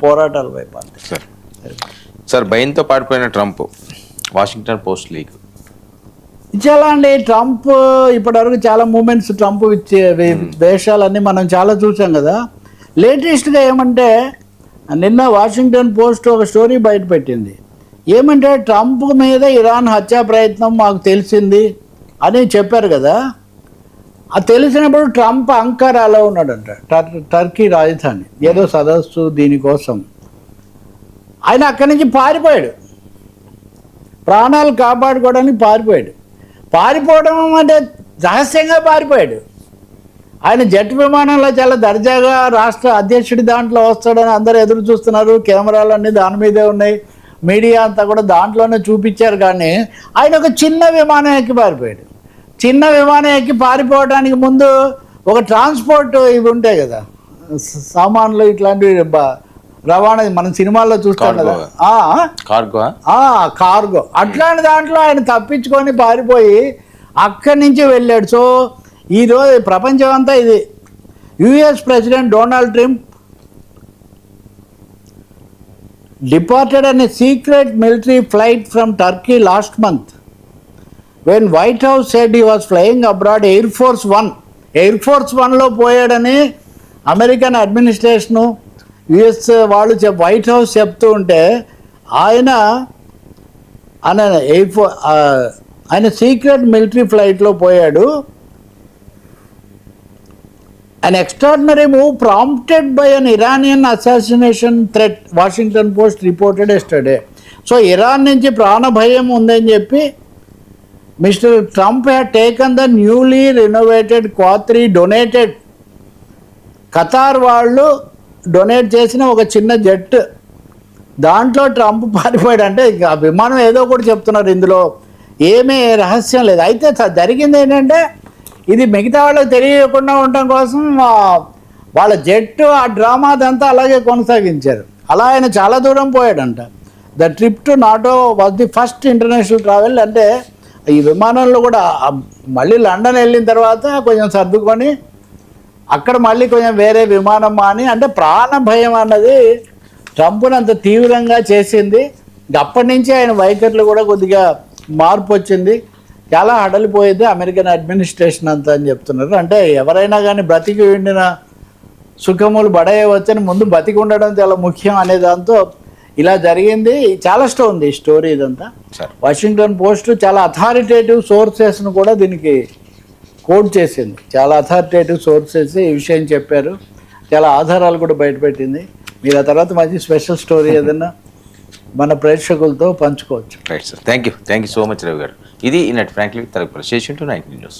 పోరాటాల వైపు అంతే. సార్ భయంతో పాడిపోయిన ట్రంప్ వాషింగ్టన్ పోస్ట్ లీక్ చాలా అండి. ట్రంప్ ఇప్పటివరకు చాలా మూమెంట్స్ ట్రంప్ ఇచ్చే వేషాలన్నీ మనం చాలా చూసాం కదా. లేటెస్ట్గా ఏమంటే నిన్న వాషింగ్టన్ పోస్ట్ ఒక స్టోరీ బయట పెట్టింది. ఏమంటే ట్రంప్ మీద ఇరాన్ హత్యా ప్రయత్నం మాకు తెలిసింది అని చెప్పారు కదా. అది తెలిసినప్పుడు ట్రంప్ అంకారాలో ఉన్నాడంట, టర్కీ రాజధాని ఏదో సదస్సు దీనికోసం. ఆయన అక్కడి నుంచి పారిపోయాడు, ప్రాణాలు కాపాడుకోవడానికి పారిపోయాడు. పారిపోవడం అంటే రహస్యంగా పారిపోయాడు. ఆయన జెట్ విమానంలో చాలా దర్జాగా రాష్ట్ర అధ్యక్షుడి దాంట్లో వస్తాడని అందరూ ఎదురు చూస్తున్నారు. కెమెరాలన్నీ దాని మీదే ఉన్నాయి, మీడియా అంతా కూడా దాంట్లోనే చూపించారు. కానీ ఆయన ఒక చిన్న విమానం ఎక్కి పారిపోయాడు. చిన్న విమానం ఎక్కి పారిపోవడానికి ముందు ఒక ట్రాన్స్పోర్ట్ ఇవి ఉంటాయి కదా, సామాన్లు ఇట్లాంటివి రవాణా మనం సినిమాల్లో చూస్తాం కదా, కార్గో అట్లాంటి దాంట్లో ఆయన తప్పించుకొని పారిపోయి అక్కడి నుంచి వెళ్ళాడు. సో ఈరోజు ప్రపంచం అంతా ఇది. US president Donald Trump departed on a secret military flight from Turkey last month when White House said he was flying abroad Air Force One లో పోయాడని అమెరికన్ అడ్మినిస్ట్రేషను యుఎస్ వాళ్ళు వైట్ హౌస్ చెప్తూ ఉంటే ఆయన secret military ఫ్లైట్లో పోయాడు. An extraordinary move prompted by an Iranian assassination threat, Washington Post reported yesterday. So Iran నుంచి ప్రాణ భయం ఉందని చెప్పి mister Trump had taken the newly renovated Qatari donated, Qatar వాళ్ళు డొనేట్ చేసిన ఒక చిన్న జెట్, దాంట్లో ట్రంప్ పారిపోయాడు. అంటే ఆ విమానం ఏదో కూడా చెప్తున్నారు, ఇందులో ఏమీ రహస్యం లేదు. అయితే జరిగింది ఏంటంటే ఇది మిగతా వాళ్ళకి తెలియకుండా ఉండటం కోసం వాళ్ళ జట్టు ఆ డ్రామా అదంతా అలాగే కొనసాగించారు. అలా ఆయన చాలా దూరం పోయాడంట. The trip to NATO was the first international travel. అంటే ఈ విమానంలో కూడా మళ్ళీ లండన్ వెళ్ళిన తర్వాత కొంచెం సర్దుకొని అక్కడ మళ్ళీ కొంచెం వేరే విమానం మాని, అంటే ప్రాణ భయం అన్నది ట్రంప్ను అంత తీవ్రంగా చేసింది. అప్పటి నుంచి ఆయన వైఖరిలో కూడా కొద్దిగా మార్పు వచ్చింది. చాలా హడలిపోయేది అమెరికన్ అడ్మినిస్ట్రేషన్ అంతా అని చెప్తున్నారు. అంటే ఎవరైనా కానీ బ్రతికి ఉండిన సుఖములు బడయవచ్చని ముందు బతికి ఉండడం చాలా ముఖ్యం అనే దాంతో ఇలా జరిగింది. చాలా ఉంది ఈ స్టోరీ ఇదంతా. వాషింగ్టన్ పోస్ట్ చాలా అథారిటేటివ్ సోర్సెస్ను కూడా దీనికి కోట్ చేసింది. చాలా అథారిటేటివ్ సోర్సెస్ ఈ విషయం చెప్పారు. చాలా ఆధారాలు కూడా బయటపెట్టింది. మీరు ఆ తర్వాత మంచి స్పెషల్ స్టోరీ ఏదైనా మన ప్రేక్షకులతో పంచుకోవచ్చు. Right sir, thank you so much Ravi గారు. ఇది ఈనాటి ఫ్రాంక్లీ తరగతి 19 న్యూస్.